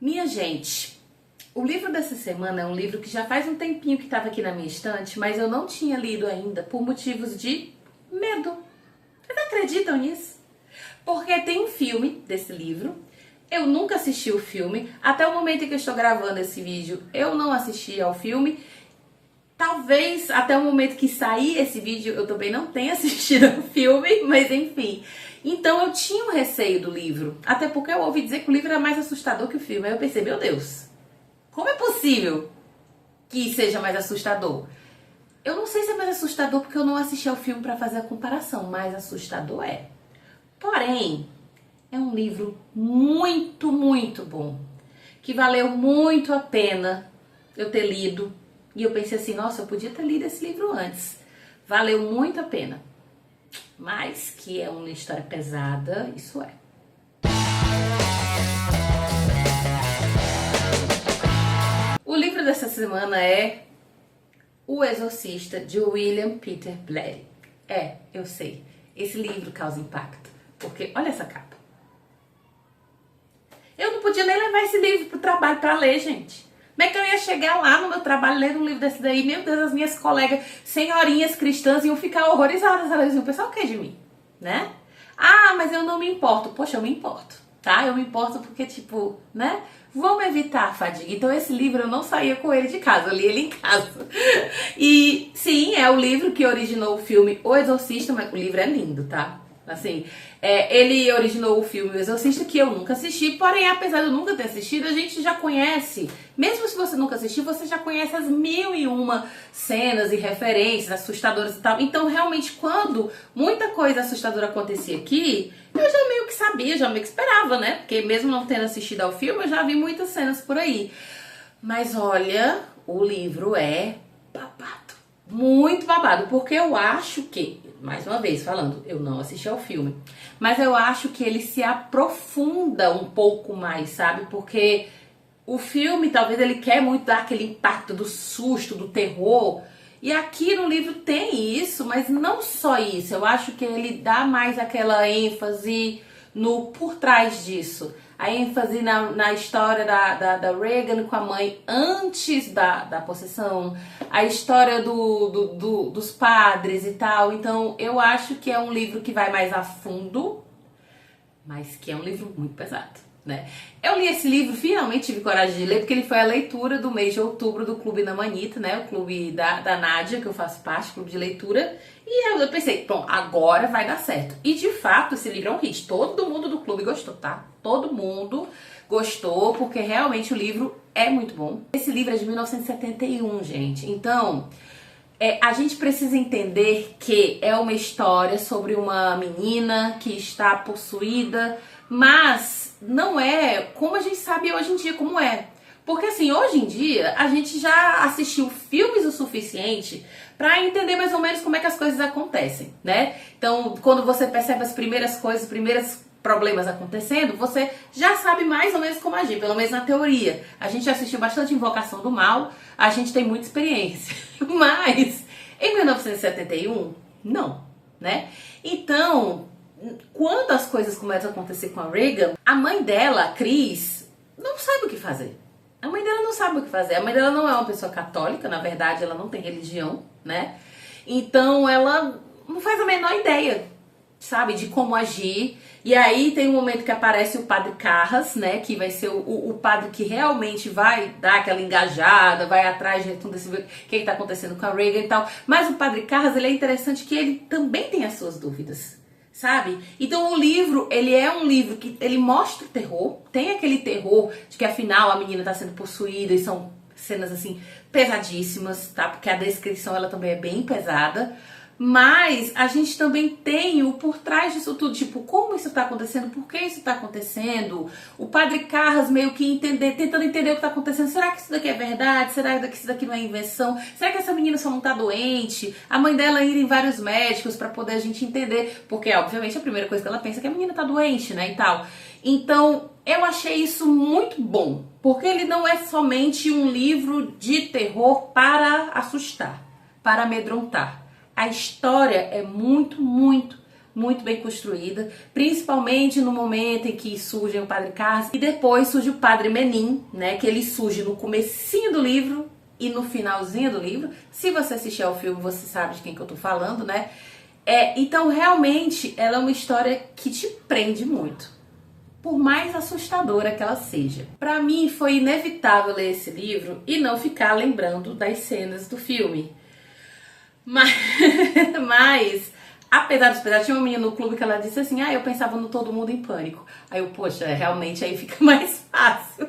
Minha gente, o livro dessa semana é um livro que já faz um tempinho que estava aqui na minha estante, mas eu não tinha lido ainda por motivos de medo. Vocês acreditam nisso? Porque tem um filme desse livro, eu nunca assisti o filme, até o momento em que eu estou gravando esse vídeo eu não assisti ao filme. Talvez até o momento que sair esse vídeo eu também não tenha assistido ao filme, mas enfim. Então eu tinha um receio do livro, até porque eu ouvi dizer que o livro era mais assustador que o filme. Aí eu pensei, meu Deus, como é possível que seja mais assustador? Eu não sei se é mais assustador porque eu não assisti ao filme para fazer a comparação, mas assustador é. Porém, é um livro muito, muito bom, que valeu muito a pena eu ter lido. E eu pensei assim, nossa, eu podia ter lido esse livro antes. Valeu muito a pena. Mas que é uma história pesada, isso é. O livro dessa semana é O Exorcista, de William Peter Blatty. Eu sei, esse livro causa impacto, porque olha essa capa. Eu não podia nem levar esse livro pro trabalho para ler, gente. Como é que eu ia chegar lá no meu trabalho lendo um livro desse daí? Meu Deus, as minhas colegas, senhorinhas cristãs, iam ficar horrorizadas. Elas iam pensar o que de mim, né? Ah, mas eu não me importo. Poxa, eu me importo, tá? Eu me importo porque, tipo, né? Vamos evitar a fadiga. Então esse livro eu não saía com ele de casa, eu li ele em casa. E sim, é o livro que originou o filme O Exorcista, mas o livro é lindo, tá? Assim, ele originou o filme O Exorcista, que eu nunca assisti, porém, apesar de eu nunca ter assistido, a gente já conhece. Mesmo se você nunca assistiu, você já conhece as 1001 cenas e referências assustadoras e tal. Então, realmente, quando muita coisa assustadora acontecia aqui, eu já meio que sabia, já meio que esperava, né? Porque mesmo não tendo assistido ao filme, eu já vi muitas cenas por aí. Mas olha, o livro é babado. Muito babado, porque eu acho que, mais uma vez falando, eu não assisti ao filme, mas eu acho que ele se aprofunda um pouco mais, sabe? Porque o filme, talvez ele quer muito dar aquele impacto do susto, do terror, e aqui no livro tem isso, mas não só isso. Eu acho que ele dá mais aquela ênfase no por trás disso. A ênfase na história da Regan com a mãe antes da possessão, a história dos padres e tal. Então eu acho que é um livro que vai mais a fundo, mas que é um livro muito pesado, né? Eu li esse livro, finalmente tive coragem de ler, porque ele foi a leitura do mês de outubro do Clube da Manita, né? O clube da Nádia, que eu faço parte, clube de leitura. E eu pensei, bom, agora vai dar certo. E de fato, esse livro é um hit. Todo mundo do clube gostou, tá? Todo mundo gostou, porque realmente o livro é muito bom. Esse livro é de 1971, gente. Então, a gente precisa entender que é uma história sobre uma menina que está possuída, mas não é como a gente sabe hoje em dia como é. Porque assim, hoje em dia, a gente já assistiu filmes o suficiente pra entender mais ou menos como é que as coisas acontecem, né? Então, quando você percebe as primeiras coisas, os primeiros problemas acontecendo, você já sabe mais ou menos como agir, pelo menos na teoria. A gente já assistiu bastante Invocação do Mal, a gente tem muita experiência. Mas, em 1971, não, né? Então, quando as coisas começam a acontecer com a Regan, a mãe dela, a Cris, não sabe o que fazer. A mãe dela não sabe o que fazer. A mãe dela não é uma pessoa católica, na verdade, ela não tem religião, né? Então ela não faz a menor ideia, sabe, de como agir. E aí tem um momento que aparece o padre Carras, né? Que vai ser o padre que realmente vai dar aquela engajada, vai atrás de tudo esse o que está acontecendo com a Regan e tal. Mas o padre Carras, ele é interessante que ele também tem as suas dúvidas, sabe? Então o livro, ele é um livro que ele mostra o terror, tem aquele terror de que afinal a menina está sendo possuída e são cenas assim pesadíssimas, tá? Porque a descrição ela também é bem pesada, mas a gente também tem o por trás disso tudo, tipo, como isso tá acontecendo, por que isso tá acontecendo, o padre Carras meio que tentando entender o que tá acontecendo, será que isso daqui é verdade, será que isso daqui não é invenção, será que essa menina só não tá doente, a mãe dela ir em vários médicos pra poder a gente entender, porque obviamente a primeira coisa que ela pensa é que a menina tá doente, né, e tal. Então eu achei isso muito bom, porque ele não é somente um livro de terror para assustar, para amedrontar. A história é muito, muito, muito bem construída, principalmente no momento em que surge o Padre Carras e depois surge o Padre Menin, né, que ele surge no comecinho do livro e no finalzinho do livro. Se você assistir ao filme, você sabe de quem que eu tô falando, né? Então, realmente, ela é uma história que te prende muito, por mais assustadora que ela seja. Pra mim, foi inevitável ler esse livro e não ficar lembrando das cenas do filme. Mas apesar dos pesares, tinha uma menina no clube que ela disse assim, eu pensava no Todo Mundo em Pânico. Aí eu, poxa, realmente aí fica mais fácil.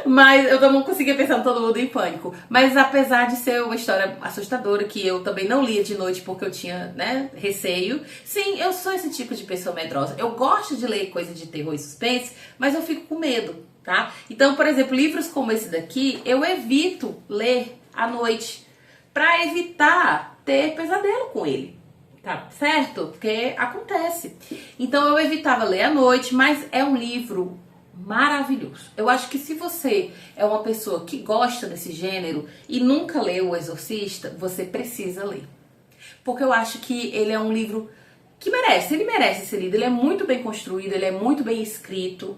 Mas eu não conseguia pensar no Todo Mundo em Pânico. Mas apesar de ser uma história assustadora, que eu também não lia de noite porque eu tinha, né, receio. Sim, eu sou esse tipo de pessoa medrosa. Eu gosto de ler coisa de terror e suspense, mas eu fico com medo, tá? Então, por exemplo, livros como esse daqui, eu evito ler à noite pra evitar ter pesadelo com ele. Tá certo? Porque acontece. Então eu evitava ler à noite, mas é um livro maravilhoso. Eu acho que se você é uma pessoa que gosta desse gênero e nunca leu O Exorcista, você precisa ler. Porque eu acho que ele é um livro que ele merece ser lido. Ele é muito bem construído, ele é muito bem escrito.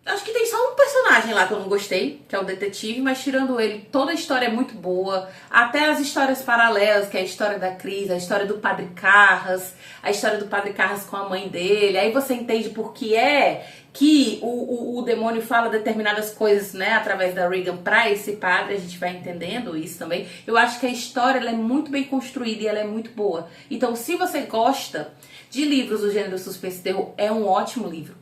Acho que tem só um personagem lá que eu não gostei, que é o detetive, mas tirando ele, toda a história é muito boa. Até as histórias paralelas, que é a história da Cris, a história do Padre Carras, a história do Padre Carras com a mãe dele. Aí você entende por que é que o demônio fala determinadas coisas, né, através da Regan pra esse padre. A gente vai entendendo isso também. Eu acho que a história ela é muito bem construída e ela é muito boa. Então, se você gosta de livros do gênero suspense e terror, é um ótimo livro.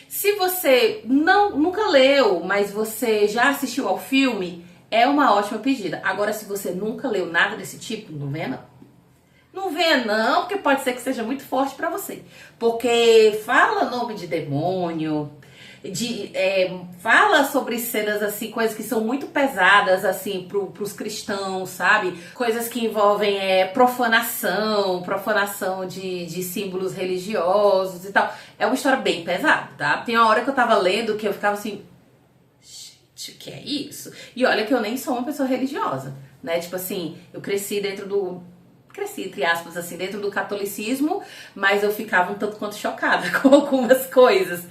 Se você nunca leu, mas você já assistiu ao filme, é uma ótima pedida. Agora, se você nunca leu nada desse tipo, não venha não. Não venha não, porque pode ser que seja muito forte pra você. Porque fala nome de demônio, fala sobre cenas assim, coisas que são muito pesadas assim pros cristãos, sabe? Coisas que envolvem profanação de símbolos religiosos e tal. É uma história bem pesada, tá? Tem uma hora que eu tava lendo que eu ficava assim, gente, o que é isso? E olha que eu nem sou uma pessoa religiosa, né? Tipo assim, eu cresci entre aspas, assim, dentro do catolicismo, mas eu ficava um tanto quanto chocada com algumas coisas.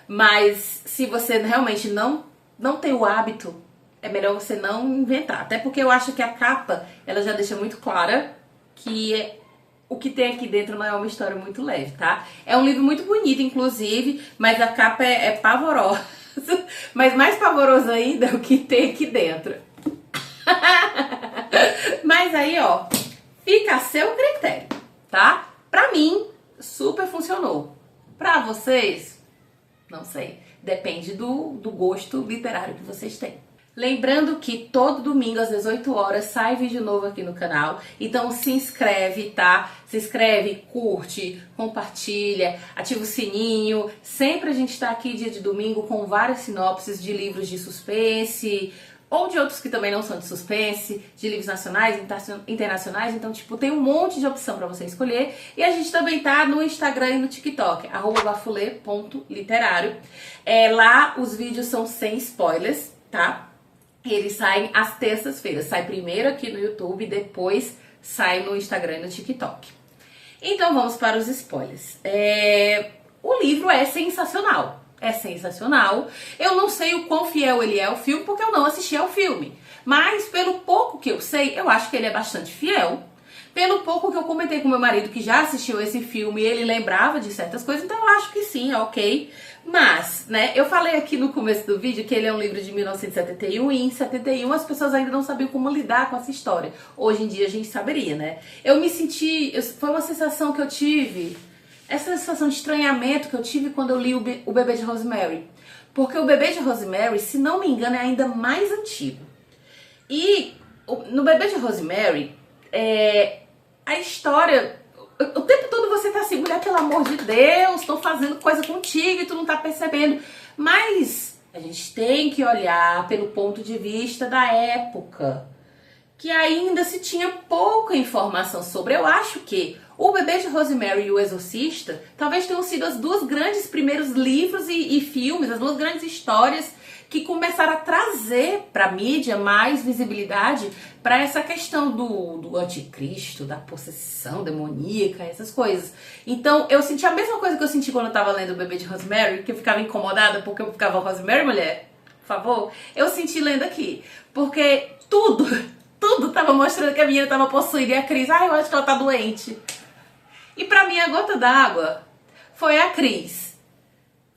Mas se você realmente não tem o hábito, é melhor você não inventar. Até porque eu acho que a capa, ela já deixa muito clara que o que tem aqui dentro não é uma história muito leve, tá? É um livro muito bonito, inclusive, mas a capa é pavorosa. Mas mais pavoroso ainda é o que tem aqui dentro. Mas aí, ó, fica a seu critério, tá? Pra mim, super funcionou. Pra vocês, não sei. Depende do gosto literário que vocês têm. Lembrando que todo domingo às 18 horas sai vídeo novo aqui no canal. Então se inscreve, tá? Se inscreve, curte, compartilha, ativa o sininho. Sempre a gente tá aqui dia de domingo com várias sinopses de livros de suspense ou de outros que também não são de suspense, de livros nacionais, internacionais. Então, tipo, tem um monte de opção pra você escolher. E a gente também tá no Instagram e no TikTok, @bafulê.literário. Lá os vídeos são sem spoilers, tá? Eles saem às terças-feiras. Sai primeiro aqui no YouTube, depois sai no Instagram e no TikTok. Então vamos para os spoilers. O livro é sensacional. É sensacional. Eu não sei o quão fiel ele é ao filme, porque eu não assisti ao filme. Mas pelo pouco que eu sei, eu acho que ele é bastante fiel. Pelo pouco que eu comentei com meu marido, que já assistiu esse filme, ele lembrava de certas coisas, então eu acho que sim, é ok. Mas, né, eu falei aqui no começo do vídeo que ele é um livro de 1971 e em 71 as pessoas ainda não sabiam como lidar com essa história. Hoje em dia a gente saberia, né? Foi uma sensação que eu tive, essa sensação de estranhamento que eu tive quando eu li o Bebê de Rosemary. Porque o Bebê de Rosemary, se não me engano, é ainda mais antigo. E no Bebê de Rosemary, a história, o tempo todo você tá assim, mulher, pelo amor de Deus, tô fazendo coisa contigo e tu não tá percebendo. Mas a gente tem que olhar pelo ponto de vista da época, que ainda se tinha pouca informação sobre. Eu acho que o Bebê de Rosemary e o Exorcista talvez tenham sido as duas grandes primeiros livros e filmes, as duas grandes histórias que começaram a trazer pra mídia mais visibilidade para essa questão do anticristo, da possessão demoníaca, essas coisas. Então eu senti a mesma coisa que eu senti quando eu tava lendo O Bebê de Rosemary, que eu ficava incomodada porque eu ficava, Rosemary, mulher, por favor, eu senti lendo aqui, porque tudo tava mostrando que a menina tava possuída e a Cris, eu acho que ela tá doente. E pra mim a gota d'água foi a Cris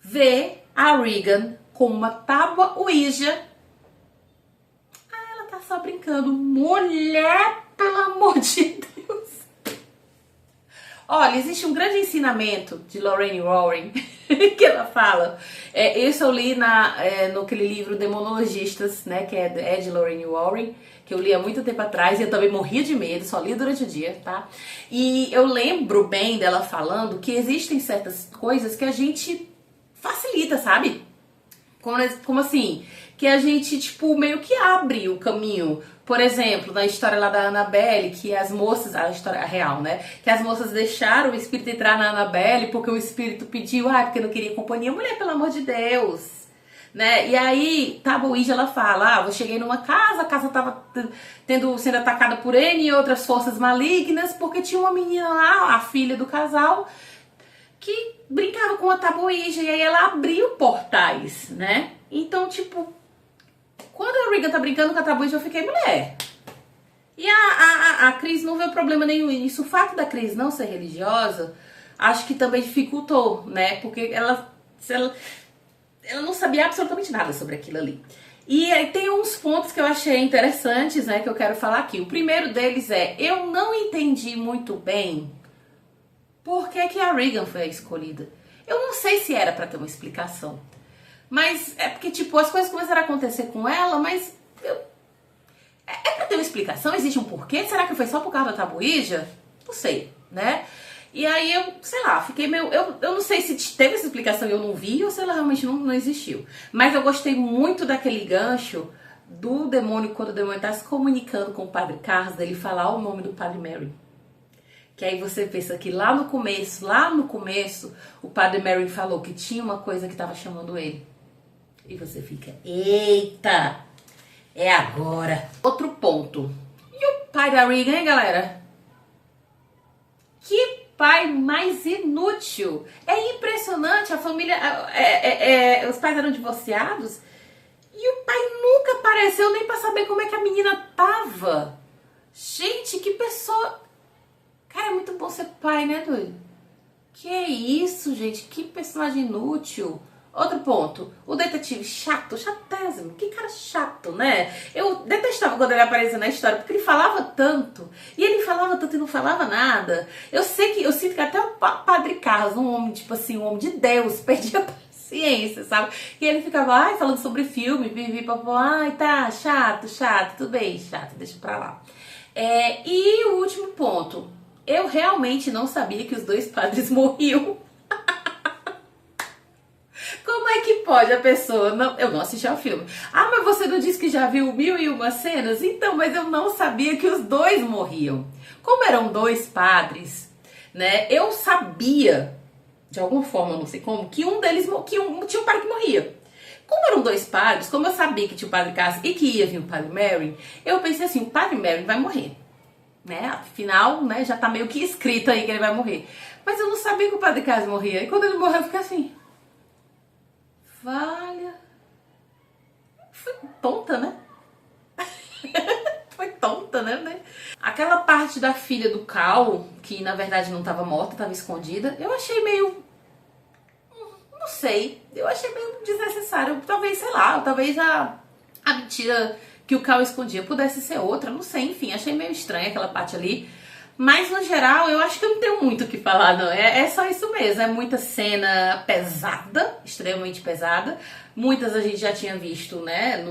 ver a Regan com uma tábua Ouija. Ela tá só brincando. Mulher, pelo amor de Deus. Olha, existe um grande ensinamento de Lorraine Warren que ela fala. Isso eu li naquele livro Demonologistas, né? Que é de Lorraine Warren, que eu li há muito tempo atrás e eu também morria de medo, só li durante o dia, tá? E eu lembro bem dela falando que existem certas coisas que a gente facilita, sabe? Como assim? Que a gente, tipo, meio que abre o caminho. Por exemplo, na história lá da Annabelle, que as moças, a história real, né? Que as moças deixaram o espírito entrar na Annabelle porque o espírito pediu, porque não queria companhia. Mulher, pelo amor de Deus, né? E aí, Tábua Ouija, ela fala, eu cheguei numa casa, a casa tava sendo atacada por N e outras forças malignas, porque tinha uma menina lá, a filha do casal, que brincava com a Tábua Ouija, e aí ela abriu portais, né? Então, tipo, quando a Regan tá brincando com a Tábua Ouija, eu fiquei, mulher. E a Cris não vê problema nenhum nisso. O fato da Cris não ser religiosa, acho que também dificultou, né? Porque ela não sabia absolutamente nada sobre aquilo ali. E aí tem uns pontos que eu achei interessantes, né, que eu quero falar aqui. O primeiro deles eu não entendi muito bem por que a Regan foi a escolhida. Eu não sei se era pra ter uma explicação. Mas é porque, tipo, as coisas começaram a acontecer com ela, mas é pra ter uma explicação? Existe um porquê? Será que foi só por causa da Tábua Ouija? Não sei, né? E aí eu, sei lá, fiquei meio... Eu não sei se teve essa explicação e eu não vi ou se ela realmente não existiu. Mas eu gostei muito daquele gancho do demônio, quando o demônio tá se comunicando com o Padre Carlos, dele falar o nome do Padre Mary. Que aí você pensa que lá no começo, o Padre Mary falou que tinha uma coisa que tava chamando ele. E você fica, eita, é agora. Outro ponto. E o pai da Regan, hein, galera? Que pai mais inútil. É impressionante, a família, os pais eram divorciados e o pai nunca apareceu nem pra saber como é que a menina tava. Gente, que pessoa... Cara, é muito bom ser pai, né, doido? Que isso, gente, que personagem inútil. Outro ponto, o detetive chato, chatésimo, que cara chato, né? Eu detestava quando ele aparecia na história, porque ele falava tanto, e ele falava tanto e não falava nada. Eu sinto que até o Padre Carlos, um homem, tipo assim, um homem de Deus, perdia a paciência, sabe? E ele ficava, falando sobre filme, tá, chato, tudo bem, chato, deixa pra lá. E o último ponto, eu realmente não sabia que os dois padres morriam. Como é que pode a pessoa... Eu não assisti ao filme. Mas você não disse que já viu 1001 cenas? Então, mas eu não sabia que os dois morriam. Como eram dois padres, né? Eu sabia, de alguma forma, não sei como, que um deles... tinha um padre que morria. Como eram dois padres, como eu sabia que tinha o Padre Carlos e que ia vir o Padre Mary, eu pensei assim, o Padre Mary vai morrer. Né? Afinal, né, já tá meio que escrito aí que ele vai morrer. Mas eu não sabia que o Padre Carlos morria. E quando ele morreu, eu fiquei assim... Valha. Foi tonta, né? Foi tonta, né? Aquela parte da filha do Cal, que na verdade não estava morta, estava escondida, eu achei meio... Não sei. Eu achei meio desnecessário. Talvez, sei lá, talvez a mentira que o Cal escondia pudesse ser outra, não sei. Enfim, achei meio estranha aquela parte ali. Mas, no geral, eu acho que eu não tenho muito o que falar, não. É só isso mesmo. É muita cena pesada, extremamente pesada. Muitas a gente já tinha visto, né,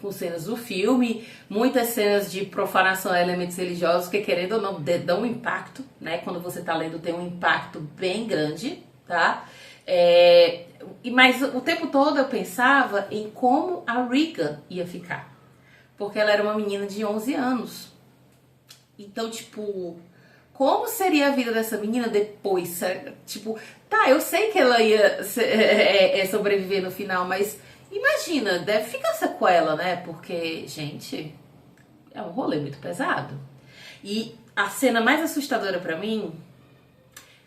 com cenas do filme. Muitas cenas de profanação a elementos religiosos, que querendo ou não, dão um impacto, né? Quando você tá lendo, tem um impacto bem grande, tá? Mas o tempo todo eu pensava em como a Regan ia ficar. Porque ela era uma menina de 11 anos. Então, tipo, como seria a vida dessa menina depois? Tipo, tá, eu sei que ela ia sobreviver no final, mas Imagina, deve ficar sequela, né? Porque, gente, é um rolê muito pesado. E a cena mais assustadora pra mim,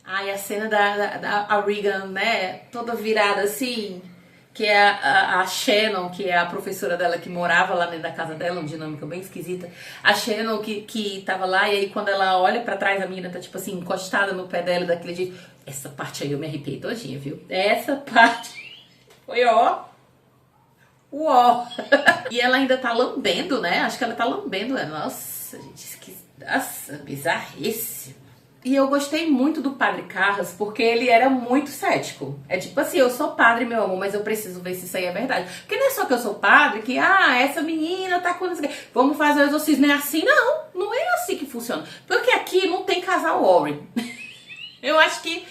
ai, a cena da a Regan, né? Toda virada assim, que é a Shannon, que é a professora dela que morava lá dentro da casa dela, uma dinâmica bem esquisita. A Shannon que tava lá, e aí quando ela olha pra trás, a menina tá tipo assim, encostada no pé dela daquele jeito. Essa parte aí eu me arrepiei todinha, viu? Essa parte foi ó. Uó! E ela ainda tá lambendo, né? Acho que ela tá lambendo. Nossa, gente, que. Nossa, bizarríssimo. E eu gostei muito do Padre Carras porque ele era muito cético. É tipo assim, eu sou padre, meu amor, mas eu preciso ver se isso aí é verdade. Porque não é só que eu sou padre, que, essa menina tá com... Vamos fazer o exorcismo. Não é assim, não. Não é assim que funciona. Porque aqui não tem casal Warren. Eu acho que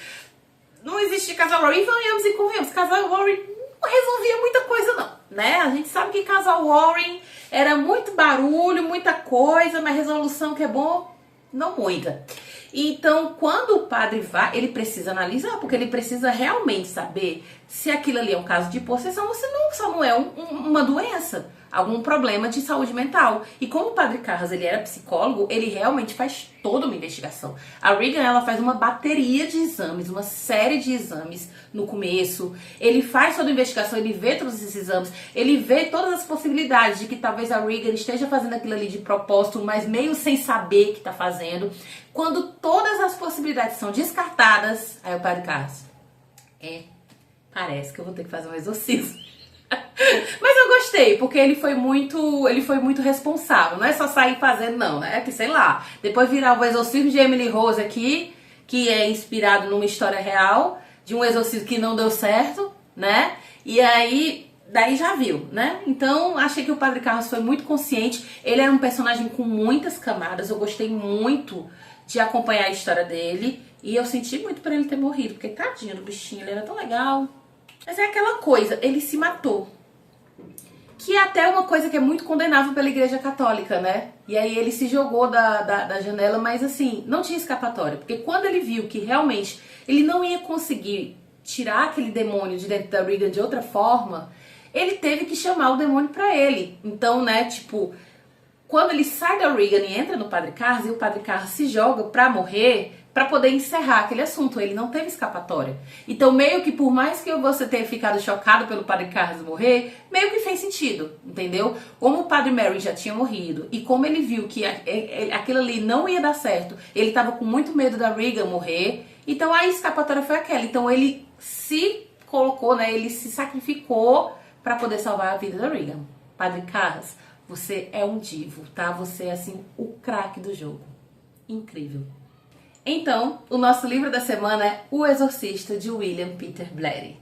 não existe casal Warren. E venhamos e convenhamos, casal Warren não resolvia muita coisa, não. Né? A gente sabe que casal Warren era muito barulho, muita coisa, mas resolução que é bom, não muita. Então, quando o padre vai, ele precisa analisar, porque ele precisa realmente saber se aquilo ali é um caso de possessão ou se não, só não é uma doença, algum problema de saúde mental. E como o padre Carras, ele era psicólogo, ele realmente faz toda uma investigação. A Regan, ela faz uma bateria de exames, uma série de exames no começo. Ele faz toda a investigação, ele vê todos esses exames, ele vê todas as possibilidades de que talvez a Regan esteja fazendo aquilo ali de propósito, mas meio sem saber que está fazendo. Quando todas as possibilidades são descartadas, aí o padre Carlos, parece que eu vou ter que fazer um exorcismo. Mas eu gostei, porque ele foi muito responsável. Não é só sair fazendo, não, né? Que sei lá, depois virar o exorcismo de Emily Rose aqui, que é inspirado numa história real, de um exorcismo que não deu certo, né? E aí, daí já viu, né? Então, achei que o Padre Carlos foi muito consciente. Ele era um personagem com muitas camadas. Eu gostei muito de acompanhar a história dele. E eu senti muito por ele ter morrido, porque tadinho do bichinho, ele era tão legal. Mas é aquela coisa, ele se matou. Que é até uma coisa que é muito condenável pela Igreja Católica, né? E aí ele se jogou da janela, mas assim, não tinha escapatória. Porque quando ele viu que realmente ele não ia conseguir tirar aquele demônio de dentro da Regan de outra forma, ele teve que chamar o demônio pra ele. Então, né, tipo, quando ele sai da Regan e entra no Padre Carlos, e o Padre Carlos se joga pra morrer, pra poder encerrar aquele assunto, ele não teve escapatória. Então, meio que por mais que você tenha ficado chocado pelo Padre Carlos morrer, meio que fez sentido, entendeu? Como o Padre Mary já tinha morrido, e como ele viu que aquilo ali não ia dar certo, ele tava com muito medo da Regan morrer, então a escapatória foi aquela. Então ele se colocou, né, ele se sacrificou pra poder salvar a vida da Regan. Padre Carlos, você é um divo, tá? Você é, assim, o craque do jogo. Incrível. Então, o nosso livro da semana é O Exorcista, de William Peter Blatty.